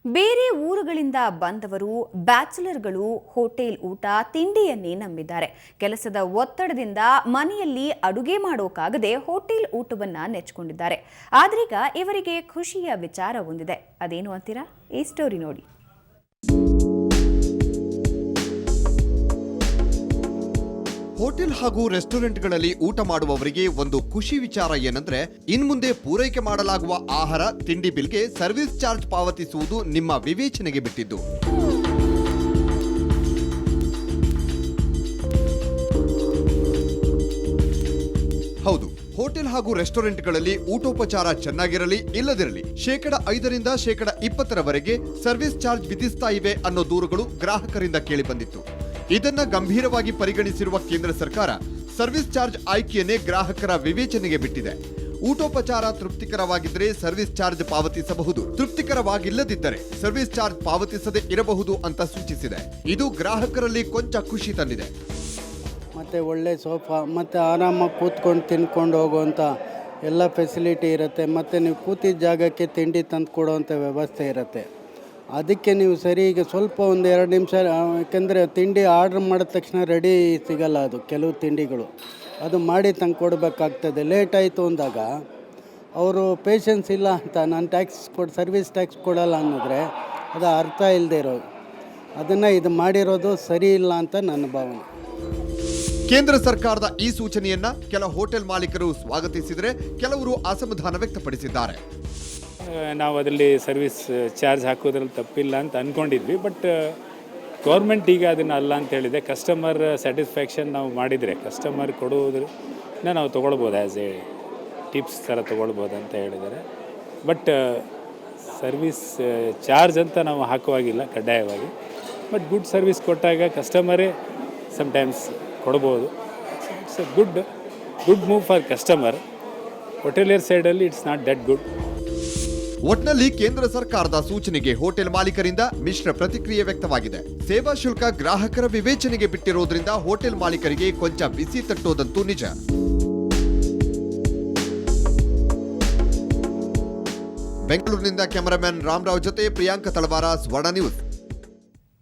ಬೇರೆ ಊರುಗಳಿಂದ ಬಂದವರು ಬ್ಯಾಚುಲರ್ಗಳು ಹೋಟೆಲ್ ಊಟ ತಿಂಡಿಯನ್ನೇ ನಂಬಿದ್ದಾರೆ. ಕೆಲಸದ ಒತ್ತಡದಿಂದ ಮನೆಯಲ್ಲಿ ಅಡುಗೆ ಮಾಡೋಕಾಗದೆ ಹೋಟೆಲ್ ಊಟವನ್ನ ನೆಚ್ಚಿಕೊಂಡಿದ್ದಾರೆ. ಆದ್ರೀಗ ಇವರಿಗೆ ಖುಷಿಯ ವಿಚಾರ ಹೊಂದಿದೆ. ಅದೇನು ಅಂತೀರಾ? ಈ ಸ್ಟೋರಿ ನೋಡಿ. ಹೋಟೆಲ್ ಹಾಗೂ ರೆಸ್ಟೋರೆಂಟ್ಗಳಲ್ಲಿ ಊಟ ಮಾಡುವವರಿಗೆ ಒಂದು ಖುಷಿ ವಿಚಾರ ಏನಂದ್ರೆ ಇನ್ಮುಂದೆ ಪೂರೈಕೆ ಮಾಡಲಾಗುವ ಆಹಾರ ತಿಂಡಿ ಬಿಲ್ಗೆ ಸರ್ವಿಸ್ ಚಾರ್ಜ್ ಪಾವತಿಸುವುದು ನಿಮ್ಮ ವಿವೇಚನೆಗೆ ಬಿಟ್ಟಿದ್ದು. ಹೌದು, ಹೋಟೆಲ್ ಹಾಗೂ ರೆಸ್ಟೋರೆಂಟ್ಗಳಲ್ಲಿ ಊಟೋಪಚಾರ ಚೆನ್ನಾಗಿರಲಿ ಇಲ್ಲದಿರಲಿ 5% ರಿಂದ 20% ಸರ್ವಿಸ್ ಚಾರ್ಜ್ ವಿಧಿಸ್ತಾ ಇವೆ ಅನ್ನೋ ದೂರುಗಳು ಗ್ರಾಹಕರಿಂದ ಕೇಳಿಬಂದಿತ್ತು. ಇದನ್ನ ಗಂಭೀರವಾಗಿ ಪರಿಗಣಿಸಿರುವ ಕೇಂದ್ರ ಸರ್ಕಾರ ಸರ್ವಿಸ್ ಚಾರ್ಜ್ ಆಯ್ಕೆಯನ್ನೇ ಗ್ರಾಹಕರ ವಿವೇಚನೆಗೆ ಬಿಟ್ಟಿದೆ. ಊಟೋಪಚಾರ ತೃಪ್ತಿಕರವಾಗಿದ್ದರೆ ಸರ್ವಿಸ್ ಚಾರ್ಜ್ ಪಾವತಿಸಬಹುದು, ತೃಪ್ತಿಕರವಾಗಿಲ್ಲದಿದ್ದರೆ ಸರ್ವಿಸ್ ಚಾರ್ಜ್ ಪಾವತಿಸದೇ ಇರಬಹುದು ಅಂತ ಸೂಚಿಸಿದೆ. ಇದು ಗ್ರಾಹಕರಲ್ಲಿ ಕೊಂಚ ಖುಷಿ ತಂದಿದೆ. ಮತ್ತು ಒಳ್ಳೆ ಸೋಫಾ ಮತ್ತು ಆರಾಮಾಗಿ ಕೂತ್ಕೊಂಡು ತಿನ್ಕೊಂಡು ಹೋಗುವಂಥ ಎಲ್ಲ ಫೆಸಿಲಿಟಿ ಇರುತ್ತೆ. ಮತ್ತು ನೀವು ಕೂತಿದ್ದ ಜಾಗಕ್ಕೆ ತಿಂಡಿ ತಂದು ಕೊಡುವಂಥ ವ್ಯವಸ್ಥೆ ಇರುತ್ತೆ. ಅದಕ್ಕೆ ನೀವು ಸರಿ ಈಗ ಸ್ವಲ್ಪ ಒಂದು 2 ನಿಮಿಷ, ಯಾಕೆಂದರೆ ತಿಂಡಿ ಆರ್ಡ್ರ್ ಮಾಡಿದ ತಕ್ಷಣ ರೆಡಿ ಸಿಗಲ್ಲ. ಅದು ಕೆಲವು ತಿಂಡಿಗಳು ಅದು ಮಾಡಿ ತಂದು ಕೊಡಬೇಕಾಗ್ತದೆ. ಲೇಟ್ ಆಯಿತು ಅಂದಾಗ ಅವರು ಪೇಷನ್ಸ್ ಇಲ್ಲ ಅಂತ ನಾನು ಸರ್ವಿಸ್ ಟ್ಯಾಕ್ಸ್ ಕೊಡಲ್ಲ ಅನ್ನೋದ್ರೆ ಅದು ಅರ್ಥ ಇಲ್ಲದೆ ಇರೋದು. ಅದನ್ನು ಇದು ಮಾಡಿರೋದು ಸರಿ ಇಲ್ಲ ಅಂತ ನನ್ನ ಭಾವನೆ. ಕೇಂದ್ರ ಸರ್ಕಾರದ ಈ ಸೂಚನೆಯನ್ನ ಕೆಲ ಹೋಟೆಲ್ ಮಾಲೀಕರು ಸ್ವಾಗತಿಸಿದರೆ ಕೆಲವರು ಅಸಮಾಧಾನ ವ್ಯಕ್ತಪಡಿಸಿದ್ದಾರೆ. ನಾವು ಅದರಲ್ಲಿ ಸರ್ವಿಸ್ ಚಾರ್ಜ್ ಹಾಕೋದ್ರಲ್ಲಿ ತಪ್ಪಿಲ್ಲ ಅಂತ ಅಂದ್ಕೊಂಡಿದ್ವಿ. ಬಟ್ ಗೌರ್ಮೆಂಟ್ ಈಗ ಅದನ್ನು ಅಲ್ಲ ಅಂತ ಹೇಳಿದೆ. ಕಸ್ಟಮರ್ ಸ್ಯಾಟಿಸ್ಫ್ಯಾಕ್ಷನ್ ನಾವು ಮಾಡಿದರೆ ಕಸ್ಟಮರ್ ಕೊಡುವುದನ್ನ ನಾವು ತೊಗೊಳ್ಬೋದು, ಆ್ಯಸ್ ಎ ಟಿಪ್ಸ್ ಥರ ತೊಗೊಳ್ಬೋದು ಅಂತ ಹೇಳಿದ್ದಾರೆ. ಬಟ್ ಸರ್ವಿಸ್ ಚಾರ್ಜ್ ಅಂತ ನಾವು ಹಾಕುವಾಗಿಲ್ಲ ಕಡ್ಡಾಯವಾಗಿ. ಬಟ್ ಗುಡ್ ಸರ್ವಿಸ್ ಕೊಟ್ಟಾಗ ಕಸ್ಟಮರೇ ಸಮ್ಟೈಮ್ಸ್ ಕೊಡ್ಬೋದು. It's A good move for customer. ಹೋಟೆಲಿಯರ್ ಸೈಡಲ್ಲಿ ಇಟ್ಸ್ ನಾಟ್ ದಟ್ ಗುಡ್. ಒಟ್ನಲ್ಲಿ ಕೇಂದ್ರ ಸರ್ಕಾರದ ಸೂಚನೆಗೆ ಹೋಟೆಲ್ ಮಾಲೀಕರಿಂದ ಮಿಶ್ರ ಪ್ರತಿಕ್ರಿಯೆ ವ್ಯಕ್ತವಾಗಿದೆ. ಸೇವಾ ಶುಲ್ಕ ಗ್ರಾಹಕರ ವಿವೇಚನೆಗೆ ಬಿಟ್ಟಿರೋದ್ರಿಂದ ಹೋಟೆಲ್ ಮಾಲೀಕರಿಗೆ ಕೊಂಚ ಬಿಸಿ ತಟ್ಟೋದಂತೂ ನಿಜ. ಬೆಂಗಳೂರಿನಿಂದ ಕ್ಯಾಮರಾಮನ್ ರಾಮರಾವ್ ಜೊತೆ ಪ್ರಿಯಾಂಕ ತಳವಾರ, ಸ್ವರ್ಣ ನ್ಯೂಸ್.